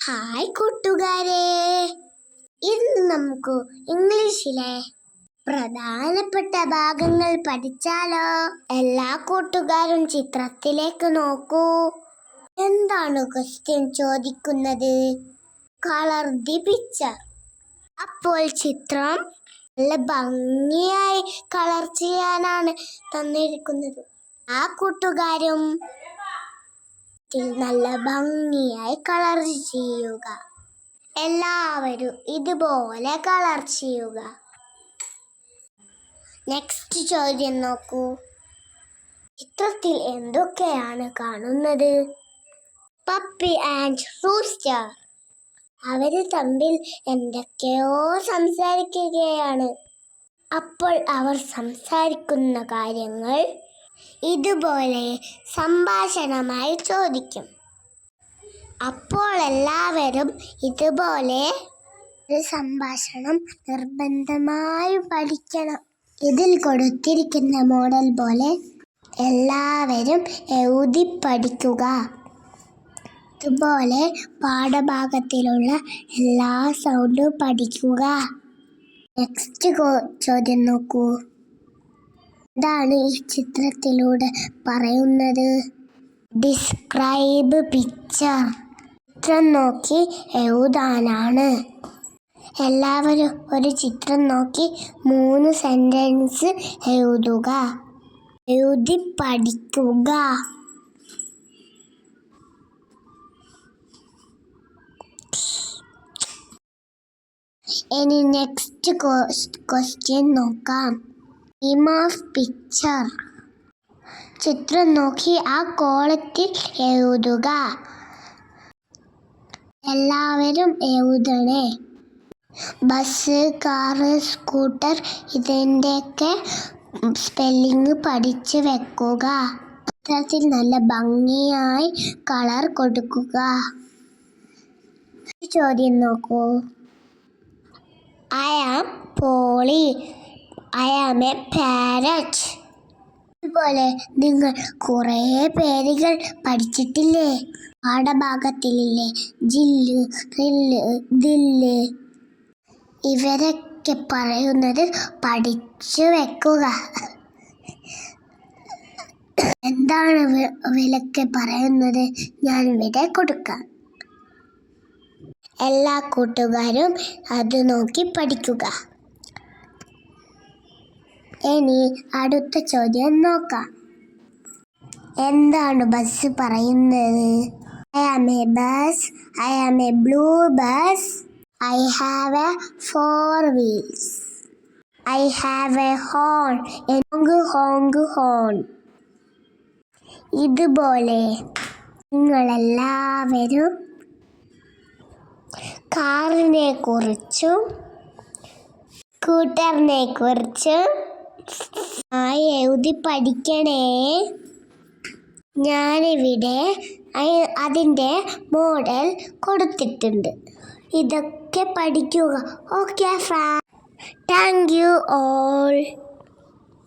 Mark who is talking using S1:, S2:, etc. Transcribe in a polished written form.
S1: Hi കൂട്ടുകാരെ, ഇന്ന് നമുക്ക് ഇംഗ്ലീഷിലെ പ്രധാനപ്പെട്ട ഭാഗങ്ങൾ പഠിച്ചാലോ? എല്ലാ കൂട്ടുകാരും ചിത്രത്തിലേക്ക് നോക്കൂ. എന്താണ് ക്വസ്റ്റ്യൻ ചോദിക്കുന്നത്? Colour the picture. അപ്പോൾ ചിത്രം നല്ല ഭംഗിയായി കളർ ചെയ്യാനാണ് തന്നിരിക്കുന്നത്. ആ കൂട്ടുകാരും നല്ല ഭംഗിയായി കളർ ചെയ്യുക. എല്ലാവരും ഇതുപോലെ കളർ ചെയ്യുക. നെക്സ്റ്റ് ചോദ്യം നോക്കൂ. ചിത്രത്തിൽ എന്തൊക്കെയാണ് കാണുന്നത്? Puppy and rooster. അവര് തമ്മിൽ എന്തൊക്കെയോ സംസാരിക്കുകയാണ്. അപ്പോൾ അവർ സംസാരിക്കുന്ന കാര്യങ്ങൾ ഇതുപോലെ സംഭാഷണമായി ചോദിക്കും. അപ്പോൾ എല്ലാവരും ഇതുപോലെ ഒരു സംഭാഷണം നിർബന്ധമായും പഠിക്കണം. ഇതിൽ കൊടുത്തിരിക്കുന്ന മോഡൽ പോലെ എല്ലാവരും എഴുതി പഠിക്കുക. ഇതുപോലെ പാഠഭാഗത്തിലുള്ള എല്ലാ സൗണ്ടും പഠിക്കുക. നെക്സ്റ്റ് ചോദ്യം നോക്കൂ. എന്താണ് ഈ ചിത്രത്തിലൂടെ പറയുന്നത്? Describe picture. ചിത്രം നോക്കി എഴുതാനാണ്. എല്ലാവരും ഒരു ചിത്രം നോക്കി 3 സെന്റൻസ് എഴുതുക. എഴുതി പഠിക്കുക. ഇനി നെക്സ്റ്റ് ക്വസ്റ്റ്യൻ നോക്കാം. Name of picture. ചിത്രം നോക്കി ആ കോളത്തിൽ എഴുതുക. എല്ലാവരും എഴുതണേ. ബസ്, കാറ്, സ്കൂട്ടർ ഇതിൻ്റെയൊക്കെ സ്പെല്ലിങ് പഠിച്ച് വെക്കുക. ചിത്രത്തിൽ നല്ല ഭംഗിയായി കളർ കൊടുക്കുക. ചോദ്യം നോക്കൂ. I am Polly. I am a parrot. ഇതുപോലെ നിങ്ങൾ കുറേ പേരുകൾ പഠിച്ചിട്ടില്ലേ? പാഠഭാഗത്തിലില്ലേ ജില്ല്, റില്ല്, ദില്ല് ഇവരൊക്കെ പറയുന്നത് പഠിച്ചു വെക്കുക. എന്താണ് ഇവരൊക്കെ പറയുന്നത് ഞാൻ ഇവിടെ കൊടുക്കാം. എല്ലാ കൂട്ടുകാരും അത് നോക്കി പഠിക്കുക. ഇനി അടുത്ത ചോദ്യം നോക്കാം. എന്താണ് ബസ് പറയുന്നത്? I am a bus. I am a blue bus. I have a 4 wheels. I have a horn. A honk horn. ഇതുപോലെ നിങ്ങളെല്ലാവരും കാറിനെ കുറിച്ചും സ്കൂട്ടറിനെ കുറിച്ചും എഴുതി പഠിക്കണേ. ഞാനിവിടെ അതിൻ്റെ മോഡൽ കൊടുത്തിട്ടുണ്ട്. ഇതൊക്കെ പഠിക്കുക. Okay friends, thank you all.